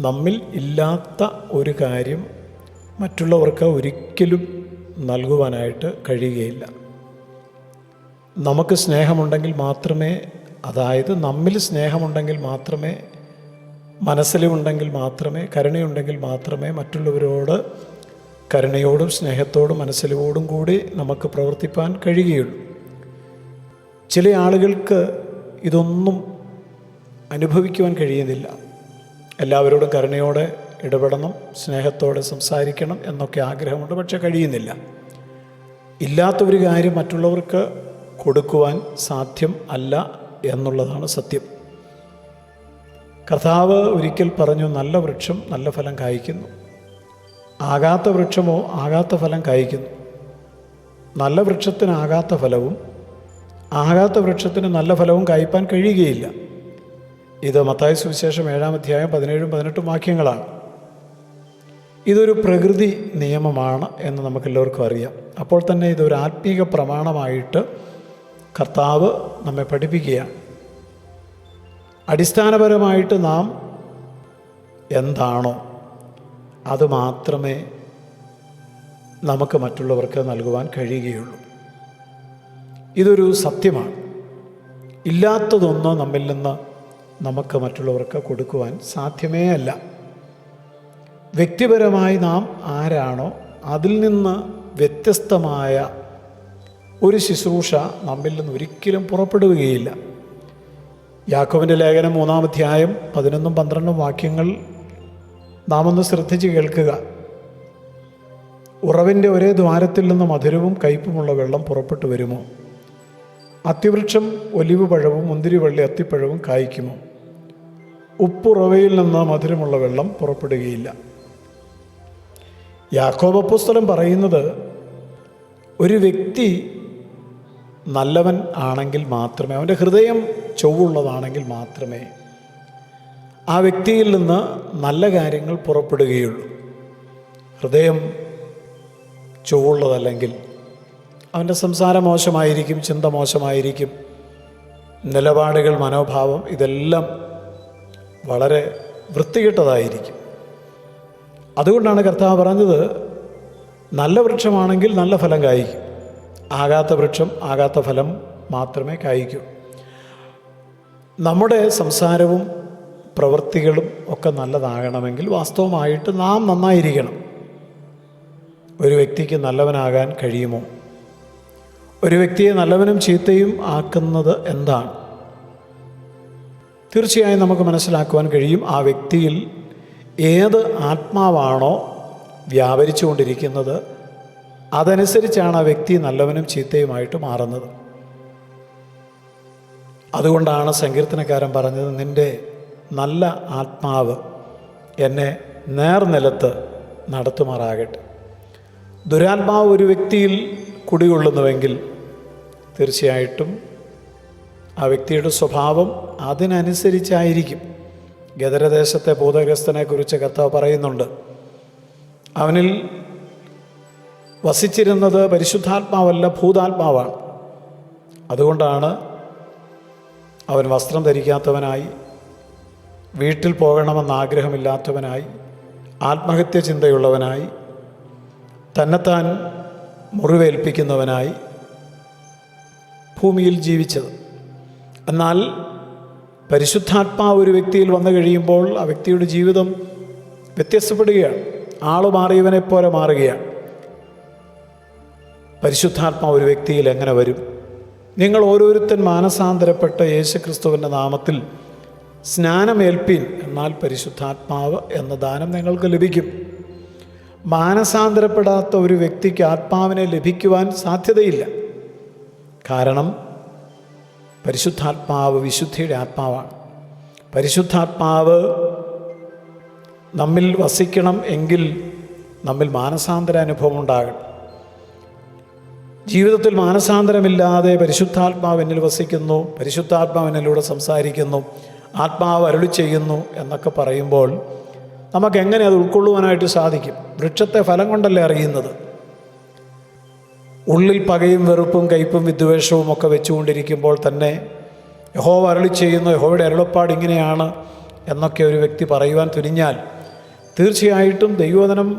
നമ്മിൽ ഇല്ലാത്ത ഒരു കാര്യം മറ്റുള്ളവർക്ക് ഒരിക്കലും നൽകുവാനായിട്ട് കഴിയുകയില്ല. നമുക്ക് സ്നേഹമുണ്ടെങ്കിൽ മാത്രമേ, അതായത് നമ്മിൽ സ്നേഹമുണ്ടെങ്കിൽ മാത്രമേ, മനസ്സിലുണ്ടെങ്കിൽ മാത്രമേ, കരുണയുണ്ടെങ്കിൽ മാത്രമേ മറ്റുള്ളവരോട് കരുണയോടും സ്നേഹത്തോടും മനസ്സിലോടും കൂടി നമുക്ക് പ്രവർത്തിപ്പാൻ കഴിയുകയുള്ളൂ. ചില ആളുകൾക്ക് ഇതൊന്നും അനുഭവിക്കുവാൻ കഴിയുന്നില്ല. എല്ലാവരോടും കരുണയോടെ ഇടപെടണം, സ്നേഹത്തോടെ സംസാരിക്കണം എന്നൊക്കെ ആഗ്രഹമുണ്ട്, പക്ഷെ കഴിയുന്നില്ല. ഇല്ലാത്ത ഒരു കാര്യം മറ്റുള്ളവർക്ക് കൊടുക്കുവാൻ സാധ്യം അല്ല എന്നുള്ളതാണ് സത്യം. കർത്താവ് ഒരിക്കൽ പറഞ്ഞു, നല്ല വൃക്ഷം നല്ല ഫലം കായ്ക്കുന്നു, ആകാത്ത വൃക്ഷമോ ആകാത്ത ഫലം കായ്ക്കുന്നു. നല്ല വൃക്ഷത്തിന് ആകാത്ത ഫലവും ആകാത്ത വൃക്ഷത്തിന് നല്ല ഫലവും കായ്പാൻ കഴിയുകയില്ല. ഇത് മത്തായി സുവിശേഷം 7-ാം അധ്യായം 17-18 വാക്യങ്ങളാണ്. ഇതൊരു പ്രകൃതി നിയമമാണ് എന്ന് നമുക്കെല്ലാവർക്കും അറിയാം. അപ്പോൾ തന്നെ ഇതൊരു ആത്മീക പ്രമാണമായിട്ട് കർത്താവ് നമ്മെ പഠിപ്പിക്കുകയാണ്. അടിസ്ഥാനപരമായിട്ട് നാം എന്താണോ അത് മാത്രമേ നമുക്ക് മറ്റുള്ളവർക്ക് നൽകുവാൻ കഴിയുകയുള്ളൂ. ഇതൊരു സത്യമാണ്. ഇല്ലാത്തതൊന്നും നമ്മിൽ നിന്ന് നമുക്ക് മറ്റുള്ളവർക്ക് കൊടുക്കുവാൻ സാധ്യമേ അല്ല. വ്യക്തിപരമായി നാം ആരാണോ അതിൽ നിന്ന് വ്യത്യസ്തമായ ഒരു ശുശ്രൂഷ നമ്മിൽ നിന്ന് ഒരിക്കലും പുറപ്പെടുകയില്ല. യാക്കോബിൻ്റെ ലേഖനം 3-ാം അധ്യായം 11-12 വാക്യങ്ങൾ നാം ഒന്ന് ശ്രദ്ധിച്ച് കേൾക്കുക. ഉറവിൻ്റെ ഒരേ ദ്വാരത്തിൽ നിന്ന് മധുരവും കയ്പുമുള്ള വെള്ളം പുറപ്പെട്ടു വരുമോ? അത്തിവൃക്ഷം ഒലിവ് പഴവും മുന്തിരിവള്ളി അത്തിപ്പഴവും കായ്ക്കുമോ? ഉപ്പുറവയിൽ നിന്ന് മധുരമുള്ള വെള്ളം പുറപ്പെടുകയില്ല. യാക്കോബ് അപ്പോസ്തലൻ പറയുന്നത്, ഒരു വ്യക്തി നല്ലവൻ ആണെങ്കിൽ മാത്രമേ, അവൻ്റെ ഹൃദയം ചൊവ്വുള്ളതാണെങ്കിൽ മാത്രമേ ആ വ്യക്തിയിൽ നിന്ന് നല്ല കാര്യങ്ങൾ പുറപ്പെടുകയുള്ളൂ. ഹൃദയം ചൊവ്വുള്ളതല്ലെങ്കിൽ അവൻ്റെ സംസാരം മോശമായിരിക്കും, ചിന്ത മോശമായിരിക്കും, നിലപാടുകൾ, മനോഭാവം ഇതെല്ലാം വളരെ വൃത്തികെട്ടതായിരിക്കും. അതുകൊണ്ടാണ് കർത്താവ് പറഞ്ഞത്, നല്ല വൃക്ഷമാണെങ്കിൽ നല്ല ഫലം കായ്ക്കും, ആകാത്ത വൃക്ഷം ആകാത്ത ഫലം മാത്രമേ കായ്ക്കൂ. നമ്മുടെ സംസാരവും പ്രവൃത്തികളും ഒക്കെ നല്ലതാകണമെങ്കിൽ വാസ്തവമായിട്ട് നാം നന്നായിരിക്കണം. ഒരു വ്യക്തിക്ക് നല്ലവനാകാൻ കഴിയുമോ? ഒരു വ്യക്തിയെ നല്ലവനും ചീത്തയും ആക്കുന്നത് എന്താണ്? തീർച്ചയായും നമുക്ക് മനസ്സിലാക്കുവാൻ കഴിയും, ആ വ്യക്തിയിൽ ഏത് ആത്മാവാണോ വ്യാപരിച്ചുകൊണ്ടിരിക്കുന്നത് അതനുസരിച്ചാണ് ആ വ്യക്തി നല്ലവനും ചീത്തയുമായിട്ട് മാറുന്നത്. അതുകൊണ്ടാണ് സങ്കീർത്തനക്കാരൻ പറഞ്ഞത്, നിൻ്റെ നല്ല ആത്മാവ് എന്നെ നേർനിലത്ത് നടത്തുമാറാകട്ടെ. ദുരാത്മാവ് ഒരു വ്യക്തിയിൽ കുടികൊള്ളുന്നുവെങ്കിൽ തീർച്ചയായിട്ടും ആ വ്യക്തിയുടെ സ്വഭാവം അതിനനുസരിച്ചായിരിക്കും. ഗദരദേശത്തെ ഭൂതഗ്രസ്തനെക്കുറിച്ച് കർത്താവ് പറയുന്നുണ്ട്, അവനിൽ വസിച്ചിരുന്നത് പരിശുദ്ധാത്മാവല്ല ഭൂതാത്മാവാണ്. അതുകൊണ്ടാണ് അവൻ വസ്ത്രം ധരിക്കാത്തവനായി, വീട്ടിൽ പോകണമെന്ന് ആഗ്രഹമില്ലാത്തവനായി, ആത്മഹത്യ ചിന്തയുള്ളവനായി, തന്നെത്താൻ മുറിവേൽപ്പിക്കുന്നവനായി ഭൂമിയിൽ ജീവിച്ചത്. എന്നാൽ പരിശുദ്ധാത്മാവ് ഒരു വ്യക്തിയിൽ വന്നു കഴിയുമ്പോൾ ആ വ്യക്തിയുടെ ജീവിതം വ്യത്യസ്തപ്പെടുകയാണ്, ആൾ മാറിയവനെപ്പോലെ മാറുകയാണ്. പരിശുദ്ധാത്മാവ് ഒരു വ്യക്തിയിൽ എങ്ങനെ വരും? നിങ്ങൾ ഓരോരുത്തൻ മാനസാന്തരപ്പെട്ട യേശുക്രിസ്തുവിൻ്റെ നാമത്തിൽ സ്നാനമേൽപ്പീൻ, എന്നാൽ പരിശുദ്ധാത്മാവ് എന്ന ദാനം നിങ്ങൾക്ക് ലഭിക്കും. മാനസാന്തരപ്പെടാത്ത ഒരു വ്യക്തിക്ക് ആത്മാവിനെ ലഭിക്കുവാൻ സാധ്യതയില്ല. കാരണം പരിശുദ്ധാത്മാവ് വിശുദ്ധിയുടെ ആത്മാവാണ്. പരിശുദ്ധാത്മാവ് നമ്മിൽ വസിക്കണം എങ്കിൽ നമ്മിൽ മാനസാന്തര അനുഭവം ഉണ്ടാകണം. ജീവിതത്തിൽ മാനസാന്തരമില്ലാതെ പരിശുദ്ധാത്മാവ് എന്നിൽ വസിക്കുന്നു, പരിശുദ്ധാത്മാവ് എന്നിലൂടെ സംസാരിക്കുന്നു, ആത്മാവ് അരുളി ചെയ്യുന്നു എന്നൊക്കെ പറയുമ്പോൾ നമുക്കെങ്ങനെ അത് ഉൾക്കൊള്ളുവാനായിട്ട് സാധിക്കും? വൃക്ഷത്തെ ഫലം കൊണ്ടല്ലേ അറിയുന്നത്. ഉള്ളിൽ പകയും വെറുപ്പും കയ്പും വിദ്വേഷവും ഒക്കെ വെച്ചുകൊണ്ടിരിക്കുമ്പോൾ തന്നെ യഹോവ അരുളി ചെയ്യുന്നു, യഹോവയുടെ അരുളപ്പാട് ഇങ്ങനെയാണ് എന്നൊക്കെ ഒരു വ്യക്തി പറയുവാൻ തുനിഞ്ഞാൽ തീർച്ചയായിട്ടും ദൈവവചനം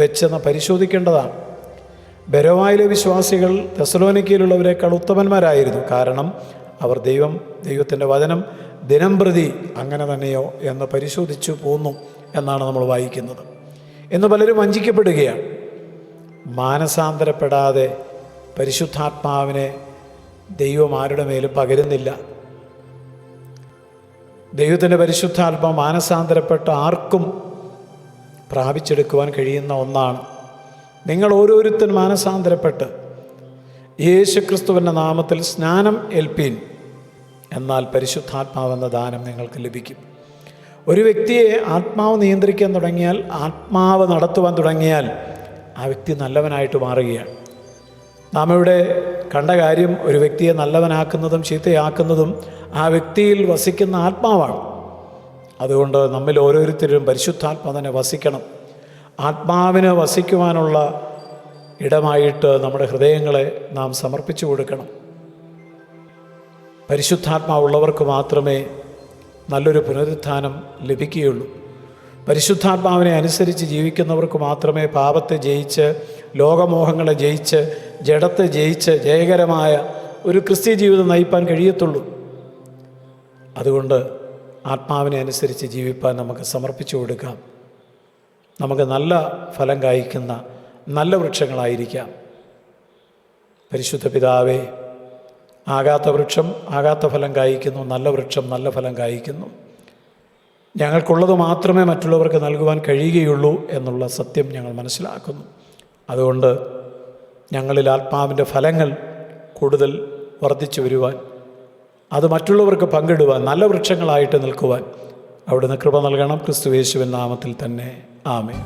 വെച്ചെന്ന് പരിശോധിക്കേണ്ടതാണ്. ബെരോവായിലെ വിശ്വാസികൾ തെസലോനിക്കയിലുള്ളവരെക്കാൾ ഉത്തമന്മാരായിരുന്നു. കാരണം അവർ ദൈവത്തിൻ്റെ വചനം ദിനംപ്രതി അങ്ങനെ തന്നെയോ എന്ന് പരിശോധിച്ചു പോന്നു എന്നാണ് നമ്മൾ വായിക്കുന്നത്. ഇന്ന് പലരും വഞ്ചിക്കപ്പെടുകയാണ്. മാനസാന്തരപ്പെടാതെ പരിശുദ്ധാത്മാവിനെ ദൈവം ആരുടെ മേലും പകരുന്നില്ല. ദൈവത്തിൻ്റെ പരിശുദ്ധാത്മാവ് മാനസാന്തരപ്പെട്ട ആർക്കും പ്രാപിച്ചെടുക്കുവാൻ കഴിയുന്ന ഒന്നാണ്. നിങ്ങൾ ഓരോരുത്തരും മാനസാന്തരപ്പെട്ട് യേശുക്രിസ്തുവിൻ്റെ നാമത്തിൽ സ്നാനം ഏൽപ്പീൻ, എന്നാൽ പരിശുദ്ധാത്മാവെന്ന ദാനം നിങ്ങൾക്ക് ലഭിക്കും. ഒരു വ്യക്തിയെ ആത്മാവ് നിയന്ത്രിക്കാൻ തുടങ്ങിയാൽ, ആത്മാവ് നടത്തുവാൻ തുടങ്ങിയാൽ ആ വ്യക്തി നല്ലവനായിട്ട് മാറുകയാണ്. നാം ഇവിടെ കണ്ട കാര്യം, ഒരു വ്യക്തിയെ നല്ലവനാക്കുന്നതും ചീത്തയാക്കുന്നതും ആ വ്യക്തിയിൽ വസിക്കുന്ന ആത്മാവാണ്. അതുകൊണ്ട് നമ്മിൽ ഓരോരുത്തരും പരിശുദ്ധാത്മാവ് തന്നെ വസിക്കണം. ആത്മാവിന് വസിക്കുവാനുള്ള ഇടമായിട്ട് നമ്മുടെ ഹൃദയങ്ങളെ നാം സമർപ്പിച്ചു കൊടുക്കണം. പരിശുദ്ധാത്മാവുള്ളവർക്ക് മാത്രമേ നല്ലൊരു പുനരുത്ഥാനം ലഭിക്കുകയുള്ളൂ. പരിശുദ്ധാത്മാവിനെ അനുസരിച്ച് ജീവിക്കുന്നവർക്ക് മാത്രമേ പാപത്തെ ജയിച്ച്, ലോകമോഹങ്ങളെ ജയിച്ച്, ജഡത്തെ ജയിച്ച് ജയകരമായ ഒരു ക്രിസ്തീയ ജീവിതം നയിപ്പാൻ കഴിയത്തുള്ളൂ. അതുകൊണ്ട് ആത്മാവിനെ അനുസരിച്ച് ജീവിപ്പാൻ നമുക്ക് സമർപ്പിച്ചു കൊടുക്കാം. നമുക്ക് നല്ല ഫലം കായ്ക്കുന്ന നല്ല വൃക്ഷങ്ങളായിരിക്കാം. പരിശുദ്ധ പിതാവേ, ആകാത്ത വൃക്ഷം ആകാത്ത ഫലം കായ്ക്കുന്നു, നല്ല വൃക്ഷം നല്ല ഫലം കായ്ക്കുന്നു. ഞങ്ങൾക്കുള്ളത് മാത്രമേ മറ്റുള്ളവർക്ക് നൽകുവാൻ കഴിയുകയുള്ളൂ എന്നുള്ള സത്യം ഞങ്ങൾ മനസ്സിലാക്കുന്നു. അതുകൊണ്ട് ഞങ്ങളിൽ ആത്മാവിൻ്റെ ഫലങ്ങൾ കൂടുതൽ വർദ്ധിച്ചു വരുവാൻ, അത് മറ്റുള്ളവർക്ക് പങ്കിടുവാൻ, നല്ല വൃക്ഷങ്ങളായിട്ട് നിൽക്കുവാൻ അവിടുന്ന് കൃപ നൽകണം. ക്രിസ്തുയേശുവിൻ നാമത്തിൽ തന്നെ ആമേൻ.